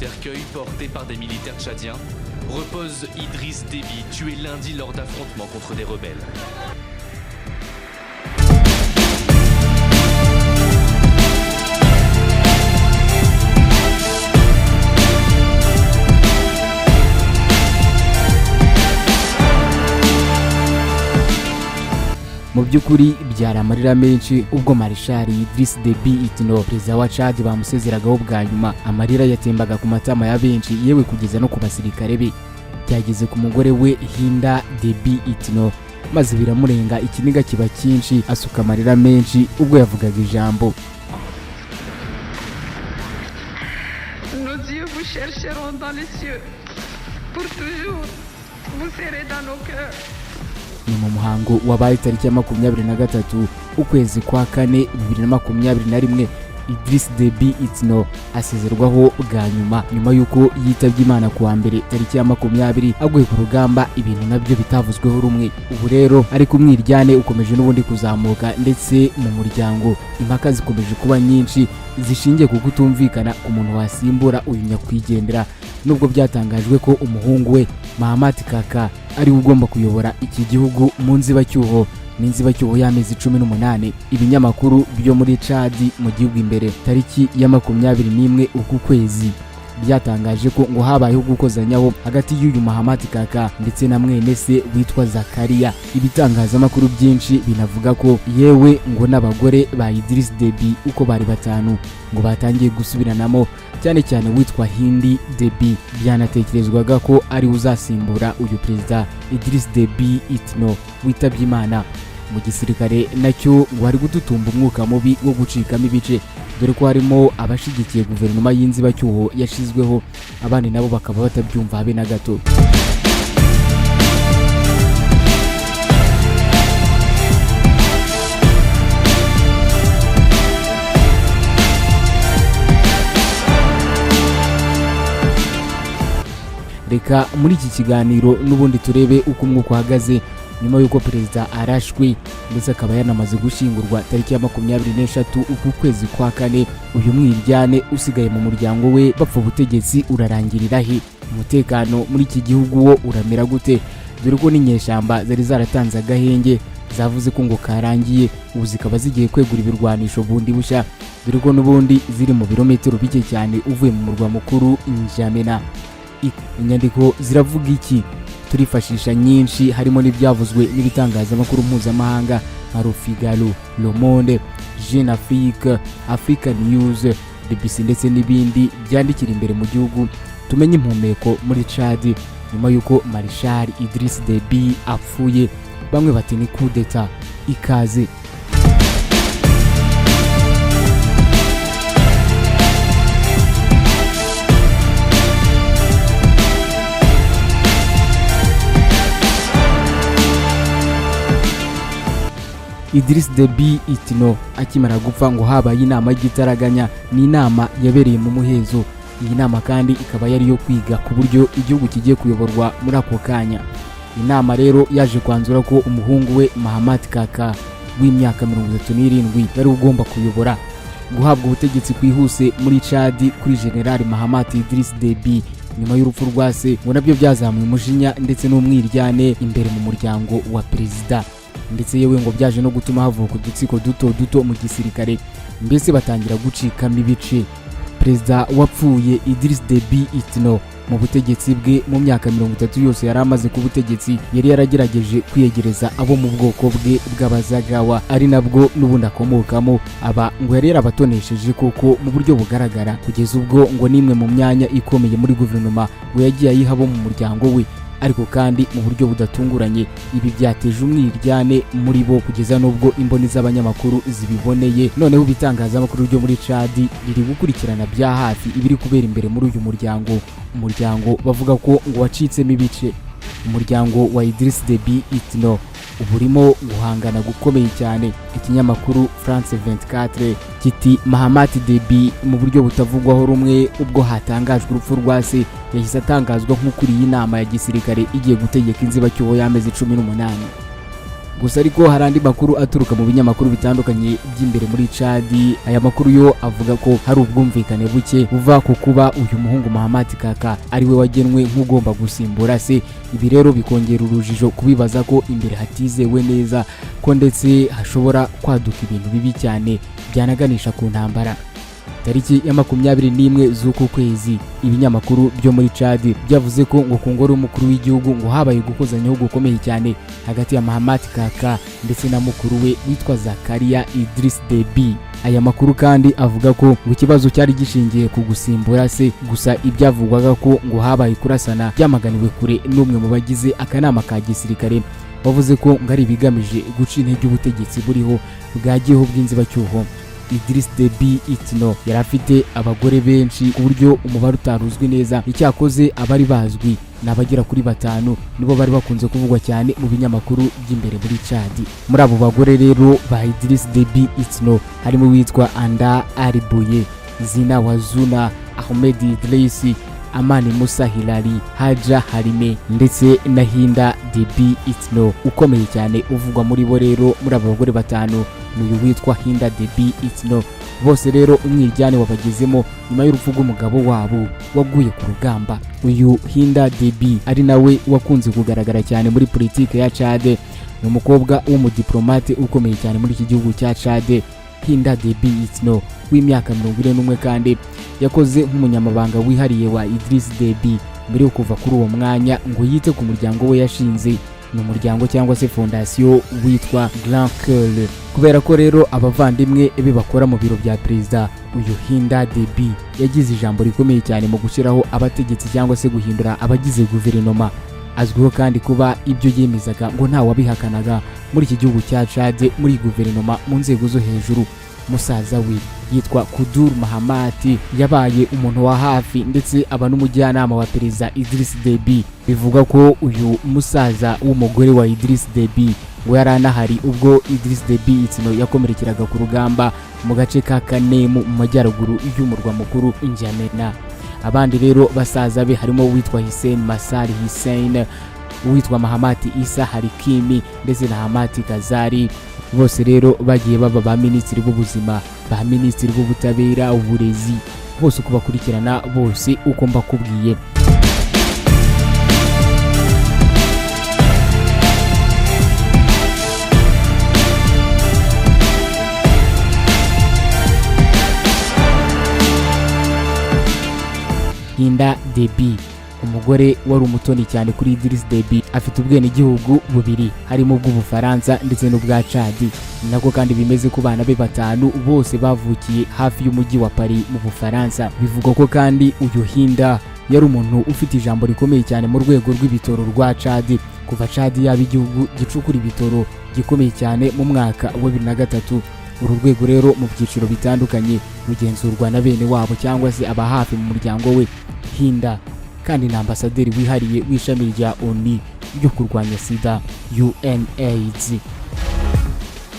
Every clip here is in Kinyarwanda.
cercueil porté par des militaires tchadiens repose Idriss Déby, tué lundi lors d'affrontements contre des rebelles. Mu by'ukuri byari amarira menshi ubwo Marshal Idriss Déby Itno, perezida wa Tchad, bamusezeragaho bwa nyuma. Amarira yatembaga ku matama ya benshi, yewe kugeza no ku basirikare be. Byageze ku mugore we Hinda Déby Itno, maze biramurenga, ikiniga kiba cyinshi, asuka amarira menshi ubwo yavugaga ijambo. Nos yeux vous chercheront dans les cieux, pour toujours vous serez dans nos cœurs. Ni mu muhango wabaye tariki ya 23 ukwezi kwa kane 2021, Idriss Déby Itno asezerwaho bwa nyuma yuko yitabye Imana kuwa mbere tariki ya 20 aguye ku rugamba, ibintu nabyo bitavuzweho rumwe. Ubu rero ariko umwiryane ukomeje n'ubundi kuzamuka, ndetse mu muryango impaka zikomeje kuba nyinshi zishingiye ku kutumvikana ku muntu wasimbura uyu nyakwigendera, nubwo byatangajwe ko umuhungu we Pukka ari ugomba kuyobora iki gihugu mu nzibacyuho n'inzibacyuho y'amezi 18. Ibinyamakuru byo muri Tchad mu gihugu imbere tariki ya 21 uku kwezi byatangaje ko ngo habayeho gukozanyaho hagati y'uyu Pukka ndetse na mwene se witwa Zakaria. Ibitangazamakuru byinshi binavuga ko yewe ngo n'abagore ba Idriss Déby uko bari batanu ngo batangiye gusubiranamo, cyane cyane witwa Hindi Déby. Byanatekerezwaga ko ari uzasimbura uyu perezida Idriss Déby Itno witabye Imana. Mu gisirikare nacyo ngo hari gututumba umwuka mubi wo gucikamo ibice, dore ko harimo abashigikiye guverinoma y'inzibacyuho yashizweho, abandi nabo bakaba batabyumva habe na gato. Reka muri iki kiganiro n'ubundi turebe uko umwuka uhagaze nyuma yuko perezida arashwe, ndetse akaba yanamaze gushingurwa tariki ya 23 uku kwezi kwa kane. Uyu mwiryane usigaye mu muryango we bapfa ubutegetsi urarangirira he? Umutekano muri iki gihugu wo uramera gute? Dore ko n'inyeshyamba zari zaratanze agahenge zavuze ko ngo karangiye, ubu zikaba zigiye kwegura ibirwanisho bundi bushya, dore ko n'ubundi ziri mu birometero bike cyane uvuye mu murwa mukuru Nyuma. Inyandiko ziravuga iki? Turifashisha nyinshi, harimo n'ibyavuzwe n'ibitangazamakuru mpuzamahanga nka Le Figaro, Le Monde, Jeune Afrique, African News, BBC ndetse n'ibindi byandikira imbere mu gihugu. Tumenye impumeko muri Tchad nyuma yuko Marshal Idriss Déby apfuye. Bamwe bati ni coup d'etat. Ikaze. Idriss Déby Itno akimara gupfa ngo habaye inama y'igitaraganya, ni inama yabereye mu muhezo. Iyi nama kandi ikaba yari yo kwiga ku buryo igihugu kigiye kuyoborwa muri ako kanya. Inama rero yaje kwanzura ko umuhungu we Pukka w'imyaka 37 yari ugomba kuyobora, guhabwa ubutegetsi kwihuse muri Tchad kuri General Idriss Déby nyuma y'urupfu rwa se, ngo nabyo byazamuye umujinya ndetse n'umwiryane imbere mu muryango wa perezida, ndetse yewe ngo byaje no gutuma havuka udutsiko duto mu gisirikare, mbese batangira gucikamo ibice. Perezida wapfuye Idriss Déby Itno mu butegetsi bwe mu myaka 30 yose yari amaze ku butegetsi, yari yaragerageje kwiyegereza abo mu bwoko bwe bw'Abazagawa, ari nabwo n'ubundi akomokamo. Aba ngo yari yarabatonesheje koko mu buryo bugaragara, kugeza ubwo ngo nimwe mu myanya ikomeye muri guverinoma ngo yagiye ayihabo mu muryango we. Ariko kandi mu buryo budatunguranye, ibi byateje umwiryane muri bo kugeza n'ubwo imboni z'abanyamakuru zibiboneye. Noneho ibitangazamakuru byo muri Tchad biri gukurikirana bya hafi ibiri kubera imbere muri uyu umuryango bavuga ko ngo wacitsemo ibice. Umuryango wa Idriss Déby Itno uburimo guhangana gukomeye cyane. Ikinyamakuru France 24 kiti Déby mu buryo butavugwaho rumwe ubwo hatangajwe urupfu rwa se, yahise atangazwa nk'ukuri iyi nama ya gisirikare igiye gutegeka inzibacyuho y'amezi 18. Gusa ariko hari andi makuru aturuka mu binyamakuru bitandukanye by'imbere muri Tchad. Aya makuru yo avuga ko hari ubwumvikane buke buva ku kuba uyu muhungu Mahamat Kaka ariwe wagenwe nk'ugomba gusimbura se. Ibi rero bikongera urujijo kubibaza ko imbere hatizewe neza ko ndetse hashobora kwaduka ibintu bibi cyane byanaganisha ku ntambara. Tariki ya 21 z'uku kwezi ibinyamakuru byo muri Tchad byavuze ko ngo ku ngoro y'umukuru w'igihugu ngo habaye gukozanyaho gukomeye cyane hagati ya Mahamat Kaka ndetse na mukuru we witwa Zakaria Idriss Deby. Aya makuru kandi avuga ko ngo ikibazo cyari gishingiye ku gusimbura se, gusa ibyavugwaga ko ngo habaye kurasana byamaganiwe kure n'umwe mu bagize akanama ka gisirikare bavuze ko ngo ari bigamije guca intege ubutegetsi buriho bwagiyeho bw'inzibacyuho. Idriss Deby yari afite abagore benshi ku buryo umubare utaruzwi neza. Icyakoze abari bazwi n'abagera kuri 5 nibo bari bakunze kuvugwa cyane mu binyamakuru by'imbere muri Tchad. Muri abo bagore rero ba Idriss Deby harimo witwa Anda Aribuye, Zina Wazuna, Ahmed Idriss, Amani Musa Hilali, Haja Harime ndetse na Hinda Deby ukomeye cyane uvugwa muri bo rero muri abo bagore 5 n'uyu witwa Hinda Deby bose rero umwiryane wabagezemo nyuma y'urupfu rw'umugabo wabo waguye ku rugamba. Uyu Hinda Deby ari nawe wakunze kugaragara cyane muri politike ya Tchad, ni umukobwa w'umudiplomate ukomeye cyane muri iki gihugu cya Tchad. Hinda Deby w'imyaka 41 kandi yakoze nk'umunyamabanga wihariye wa Idriss Deby mbere yo kuva kuri uwo mwanya ngo yite ku muryango we yashinze, ni umuryango cyangwa se fondation witwa Grand Cœur. Kubera ko rero abavandimwe be bakora mu biro bya perezida, uyu Hinda Deby yagize ijambo rikomeye cyane mu gushyiraho abategetsi cyangwa se guhindura abagize guverinoma. Azwiho kandi kuba ibyo yemezaga ngo nta wabihakanaga muri iki gihugu cya Tchad muri guverinoma mu nzego zo hejuru. Musaza we yitwa Kudur Mahamat yabaye umuntu wa hafi ndetse aba n'umujyanama wa Perezida Idriss Deby. Bivuga ko uyu musaza w'umugore wa Idriss Deby ngo yaranahari ubwo Idriss Deby yakomerekeraga ku rugamba mu gace ka Kanemu mu majyaruguru y'umurwa mukuru N'Djamena. Abandi rero basaza be harimo witwa Hussein Masari Hussein, witwa Mahamat Isa Harikimi ndetse na Hamati Kazari. Bose rero bagiye baba ba minisitiri b'ubuzima, ba minisitiri b'ubutabera, uburezi, bose uko bakurikirana bose uko mbakubwiye. Hinda Deby umugore wari umutoni cyane kuri Idriss Deby, afite ubwene igihugu bubiri harimo bw'Ubufaransa ndetse n'ubwa Tchad. Nako kandi bimeze ku bana be 5 bose bavukiye hafi y'umujyi wa Paris mu Bufaransa. Bivugwa ko kandi uyu Hinda yari umuntu ufite ijambo rikomeye cyane mu rwego rw'ibitoro rwa Tchad, kuva Tchad yaba igihugu gicukura ibitoro gikomeye cyane mu mwaka wa 2003. Uru rwego rero mu byiciro bitandukanye rugenzurwa na bene wabo cyangwa se aba hafi mu muryango we. Hinda kandi na ambasaderi wihariye w'ishami rya ONU ryo kurwanya sida UNAIDS.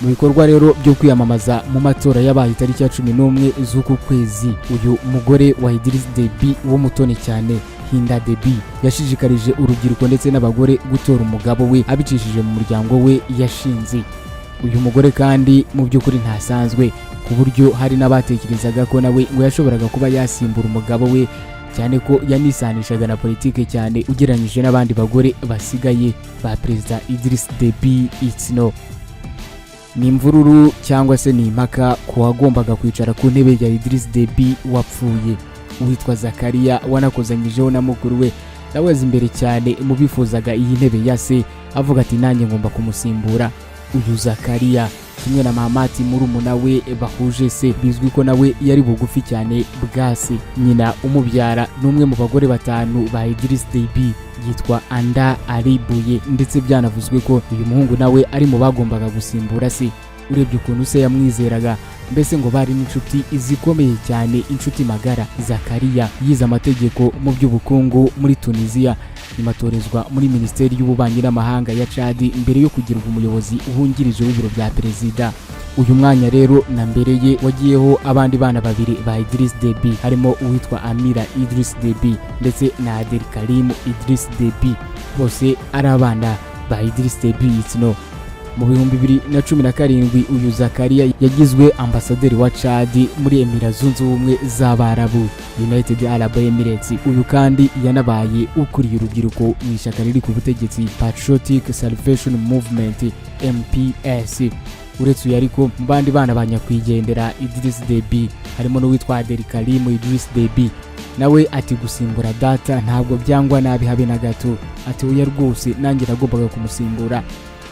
Mu bikorwa rero byo kwiyamamaza mu matora yabaye tariki ya 11 z'uku kwezi, uyu mugore wa Idriss Deby wo mutoni cyane Hinda Deby yashijikarije urubyiruko ndetse n'abagore gutora umugabo we abicishije mu muryango we yashinze. Uyu mugore kandi mu by'ukuri ntasanzwe ku buryo hari n'abatekerezaga ko nawe ngo yashoboraga kuba yasimbura umugabo we, cyane ko yanisanishaga na politike cyane ugereranyije n'abandi bagore basigaye ba Perezida Idriss Deby. Ni imvururu cyangwa se ni impaka ku wagombaga kwicara ku ntebe ya Idriss Deby wapfuye, witwa Zakaria wanakozanyijeho na mukuru we nawe imbere cyane mu bifuzaga iyi ntebe ya se, avuga ati nanjye ngomba kumusimbura. Uyu Zakaria kimwe na Mahamat murumuna we bahuje se, bizwi ko nawe yari bugufi cyane bwa se. Nyina umubyara n'umwe mu bagore 5 ba Idriss Deby yitwa Anda Aribuye, ndetse byanavuzwe ko uyu muhungu nawe ari mu bagombaga gusimbura se. Urebye ukuntu se yamwizeraga, mbese ngo bari n'inshuti izikomeye cyane, inshuti magara. Zakaria yize amategeko mu by'ubukungu muri Tunisia, imatorezwa muri Minisiteri y'Ububanyi n'Amahanga ya Tchad mbere yo kugirwa umuyobozi uhungirije w'ibiro bya perezida. Uyu mwanya rero na mbere ye wagiyeho abandi bana 2 ba Idriss Deby, harimo uwitwa Amira Idriss Deby ndetse na Abdel Karim Idriss Deby, bose ari abana ba Idriss Deby. Mu 2017 uyu Zakaria yagizwe ambasaderi wa Tchad muri Emirates Zunze Ubumwe z'Abarabu, United Arab Emirates. Uyu kandi yanabaye ukuriye urubyiruko mu ishyaka riri ku butegetsi Patriotic Salvation Movement MPS. Uretse uyu ariko mu bandi bana banyakwigendera Idriss Deby harimo n'uwitwa Abdelkarim Idriss Deby. Nawe ati gusimbura data ntabwo byangwa nabi habe na gato, ati uya rwose nanjye nagombaga kumusimbura.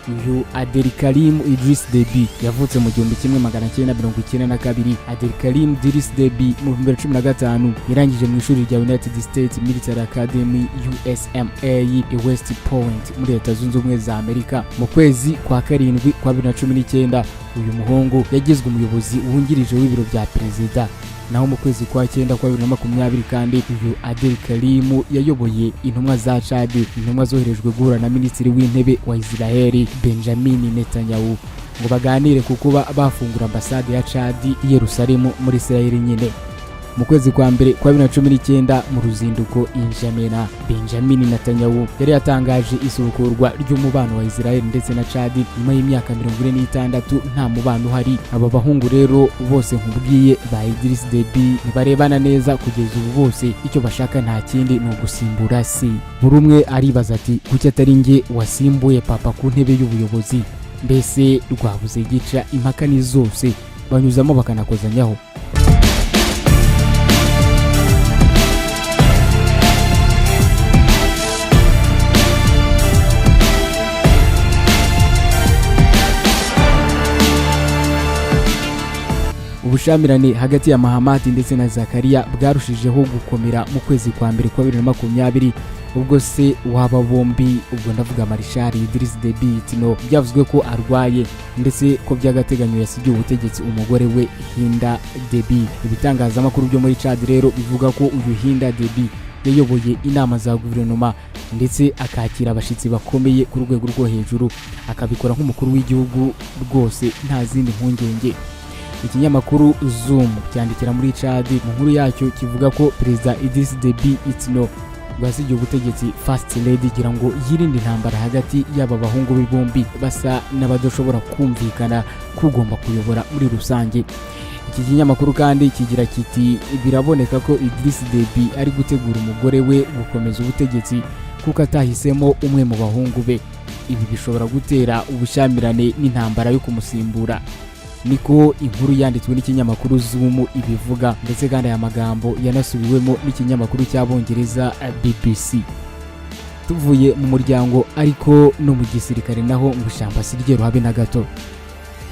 Uyu Abdelkarim Idriss Deby yavutse mu 1992. Abdelkarim Idriss Deby mu 2015 yarangije mu ishuri rya United States Military Academy USMA i West Point muri Leta Zunze Ubumwe za Amerika. Mu kwezi kwa karindwi kwa 2019 uyu muhungu yagizwe umuyobozi wungirije w'ibiro bya perezida. Naho mu kwezi kwa 9 kwa 2020 kandi uyu Abdelkarim yayoboye intumwa za Tchad, intumwa zoherejwe guhura na minisitiri w'intebe wa Israel Benjamin Netanyahu ngo baganire ku kuba bafungura ambasade ya Tchad i Yerusalemu muri Israel nyine. Mu kwezi kwa mbere kwa 2019 mu ruzinduko Injamena, Benjamin Netanyahu yari yatangaje isubukurwa ry'umubano wa Israel ndetse na Tchad nyuma y'imyaka 46 nta mubano uhari. Aba bahungu rero bose nkubwiye ba Idriss Deby ntibarebana neza kugeza ubu, bose icyo bashaka nta kindi ni ugusimbura se. Buri umwe aribaza ati kuki atari nge wasimbuye papa ku ntebe y'ubuyobozi? Mbese rwabuze gica, impaka ni zose banyuzamo bakanakozanyaho. Ubushamirane hagati ya Mahamat ndetse na Zakaria bwarushijeho gukomera mu kwezi kwa mbere kwa 2020 ubwo se waba bombi, ubwo ndavuga Marshal Idriss Deby byavuzwe ko arwaye ndetse ko byagateganyo yasigiye ubutegetsi umugore we Hinda Deby. Ibitangazamakuru byo muri Tchad rero bivuga ko uyu Hinda Deby yayoboye inama za guverinoma ndetse akakira abashitsi bakomeye ku rwego rwo hejuru, akabikora nk'umukuru w'igihugu rwose nta zindi mpungenge. Ikinyamakuru Zoom cyandikira muri Tchad mu nkuru yacyo kivuga ko Perezida Idriss Deby basigiye ubutegetsi First Lady gira ngo yirinde intambara hagati y'aba bahungu be bombi basa n'abadashobora kumvikana kugomba kuyobora muri rusange. Iki kinyamakuru kandi kigira kiti biraboneka ko Idriss Deby ari gutegura umugore we gukomeza ubutegetsi kuko atahisemo umwe mu bahungu be. Ibi bishobora gutera ubushamirane n'intambara yo kumusimbura. Niko inkuru yanditswe n'ikinyamakuru Zoom ibivuga, ndetse kandi aya magambo yanasubiwemo n'ikinyamakuru cy'Abongereza BBC. Tuvuye mu muryango ariko no mu gisirikare naho ngo ishamba sirye habe na gato.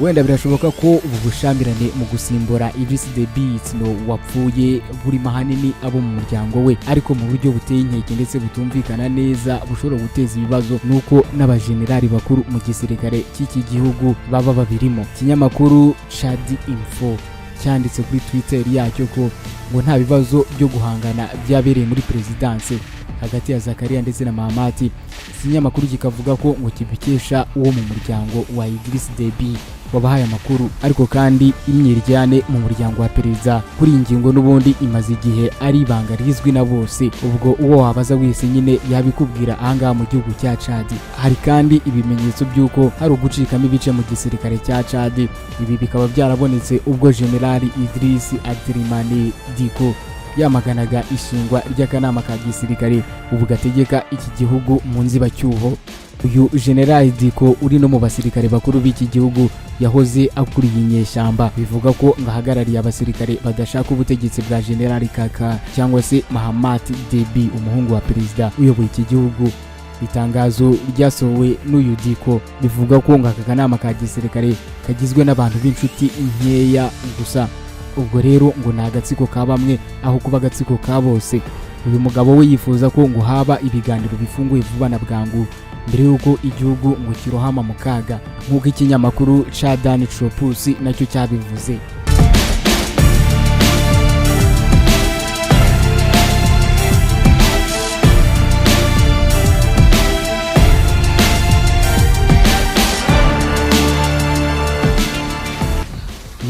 Wenda birashoboka ko ubu bushamirane mu gusimbura Idriss Deby wapfuye buri mahanini abo mu muryango we, ariko mu buryo buteye inkeke ndetse butumvikana neza bushobora guteza ibibazo nuko n'abajenerali bakuru mu gisirikare cy'iki gihugu baba babirimo. Ikinyamakuru Tchad Info cyanditse kuri Twitter yacyo ko ngo nta bibazo byo guhangana byabereye muri presidence hagati ya Zakaria ndetse na Mahamat. Ikinyamakuru kikavuga ko ngo kibikesha uwo mu muryango wa Idriss Deby wabahaye amakuru, ariko kandi imwiryane mu muryango wa perezida kuri ingingo n'ubundi imaze igihe ari ibanga rizwi na bose. Ubwo uwo wabaza wese nyine yabikubwira ahangaha mu gihugu cya Tchad. Hari kandi ibimenyetso by'uko hari ugucikamo ibice mu gisirikare cya Tchad. Ibi bikaba byarabonetse ubwo General Idriss Abdelkarim Diko yamaganaga ishingwa ry'akanama ka gisirikare ubu gategeka iki gihugu mu nzibacyuho. Uyu General Diko uri no mu basirikare bakuru b'iki gihugu yahoze akuriye inyeshyamba, bivuga ko ngahagarariye abasirikare badashaka ubutegetsi bwa General Kaka cyangwa se Mahamat Deby umuhungu wa perezida uyoboye iki gihugu. Itangazo ryasohowe n'uyu Diko bivuga ko aka kanama ka gisirikare kagizwe n'abantu b'inshuti nkeya gusa. Ubwo rero ngo ni agatsiko ka bamwe aho kuba agatsiko ka bose. Uyu mugabo we yifuza ko ngo haba ibiganiro bifunguye vuba na bwangu mbere yuko igihugu ngo kirohama mu kaga, nk'uko ikinyamakuru Tchadan Tropus nacyo cyabivuze.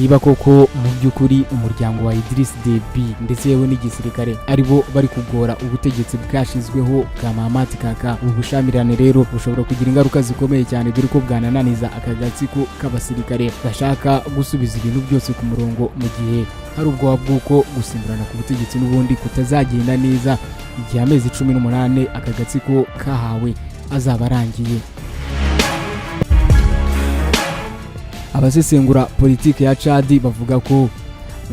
Niba koko mu by'ukuri umuryango wa Idriss Deby ndetse yewe n'igisirikare aribo bari kugora ubutegetsi bwashizweho bwa Mahamat Kaka. Ubu bushamirane rero bushobora kugira ingaruka zikomeye cyane dore ko bwanananiza akagatsiko k'abasirikare bashaka gusubiza ibintu byose ku murongo, mu gihe hari ubwoba bw'uko gusimburana ku butegetsi n'ubundi kutazagenda neza igihe amezi 18 akagatsiko kahawe azaba arangiye. Abasesengura politiki ya Tchad bavuga ko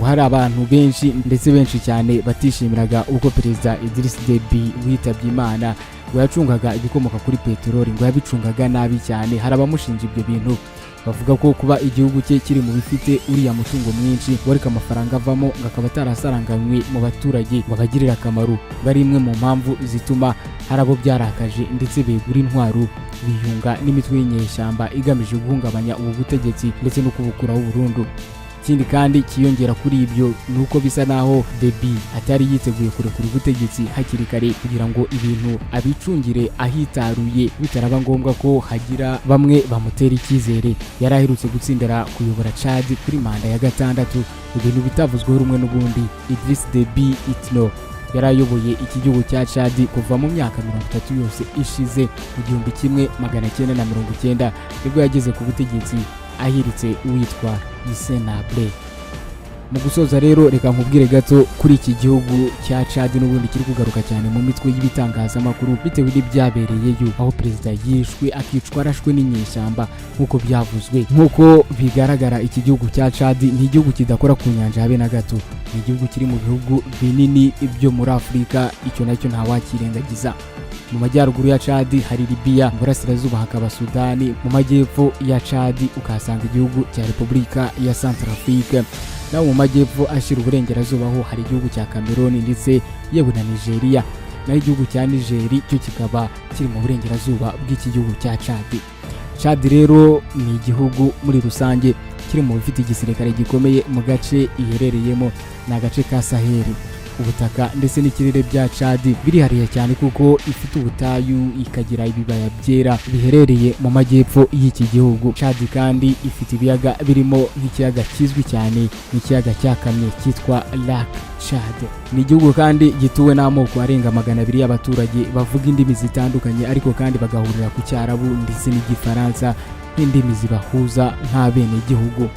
hari abantu benshi ndetse benshi cyane batishimiraga uko Perezida Idriss Deby witabye Imana ngo yacungaga ibikomoka kuri peteroli, ngo yabicungaga nabi cyane. Hari abamushinja ibyo bintu, bavuga ko kuba igihugu cye kiri mu bifite uriya mutungo mwinshi wareka amafaranga avamo ngo akaba atarasaranganywe mu baturage ngo abagirire akamaro, bari imwe mu mpamvu zituma hari abo byarakaje ndetse begura intwaro biyunga n'imitwe y'inyeshyamba igamije guhungabanya ubu butegetsi ndetse no kubukuraho burundu. Ikindi kandi kiyongera kuri ibyo ni uko bisa naho Deby atari yiteguye kurekura ubutegetsi hakiri kare kugira ngo ibintu abicungire ahitaruye, bitaraba ngombwa ko hagira bamwe bamutera icyizere. Yari aherutse gutsindira kuyobora Tchad kuri manda ya 6, ibintu bitavuzweho rumwe n'ubundi. Idriss Deby Itno yari ayoboye iki gihugu cya Tchad kuva mu myaka 30 yose ishize, mu 1990 nibwo yageze ku butegetsi ahiritse uwitwa Senable. Mu gusoza rero reka nkubwire gato kuri iki gihugu cya Tchad n'ubundi kiri kugaruka cyane mu mitwe y'ibitangazamakuru bitewe n'ibyabereyeyo, aho perezida yishwe akicwa arashwe n'inyeshyamba nk'uko byavuzwe. Nk'uko bigaragara iki gihugu cya Tchad ni igihugu kidakora ku nyanja habe na gato, ni igihugu kiri mu bihugu binini byo muri Afurika, icyo nacyo ntawakirengagiza. Mu majyaruguru ya Tchad hari Libya, mu burasirazuba hakaba Sudani, mu majyepfo ya Tchad ukahasanga igihugu cya Repubulika ya Centrafrique, naho mu majyepfo ashira uburengerazuba ho hari igihugu cya Cameroon ndetse yewe na Nigeria, naho igihugu cya Niger cyo kikaba kiri mu burengerazuba bw'iki gihugu cya Tchad. Tchad rero ni igihugu muri rusange kiri mu bifite igisirikare gikomeye mu gace iherereyemo, ni agace ka Sahel. Ubutaka ndetse n'ikirere bya Tchad birihariye cyane kuko ifite ubutayu ikagira ibibaya byera biherereye mu majyepfo y'iki gihugu. Tchad kandi ifite ibiyaga birimo nk'ikiyaga kizwi cyane n'ikiyaga cyakamye cyitwa Lac Tchad. Ni igihugu kandi gituwe n'amoko arenga 200 y'abaturage bavuga indimi zitandukanye, ariko kandi bagahurira ku Cyarabu ndetse n'Igifaransa nk'indimi zibahuza nk'abene gihugu.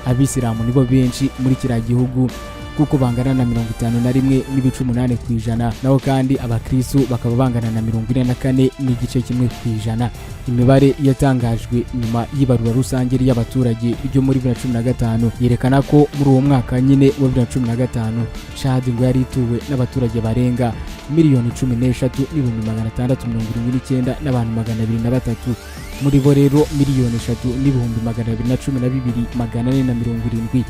Abisilamu nibo benshi muri kiriya gihugu kuko bangana na 51.8%, naho kandi abakristo bakaba bangana na 44.1%. Imibare yatangajwe nyuma y'ibarura rusange y'abaturage ryo muri 2015 yerekana ko muri uwo mwaka nyine wa 2015 Tchad ngo yari ituwe n'abaturage barenga 13,679 n'abantu 203. Muri bo rero 3,212,470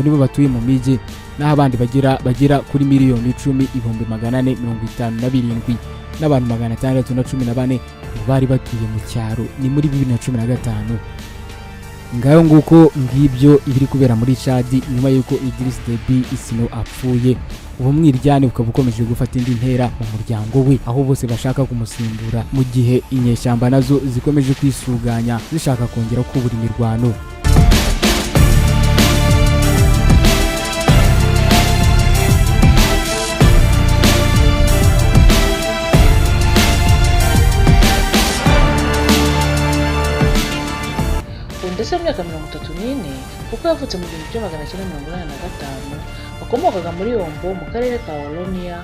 nibo batuye mu miji, naho abandi bagera kuri 10,457 n'abantu 614 bari batuye mu cyaro. Ni muri 2015. Ngayo nguko ngibyo ibiri kubera muri Tchad nyuma yuko Idriss Deby Itno apfuye. Umwiryane ukaba ukomeje gufata indi ntera mu muryango we, aho bose bashaka kumusimbura, mu gihe inyeshyamba nazo zikomeje kwisuganya zishaka kongera kubura imirwano. Ndetse mu myaka 34 kuko yavutse mu 1985 wakomokaga muri Ombo mu karere ka Oromiya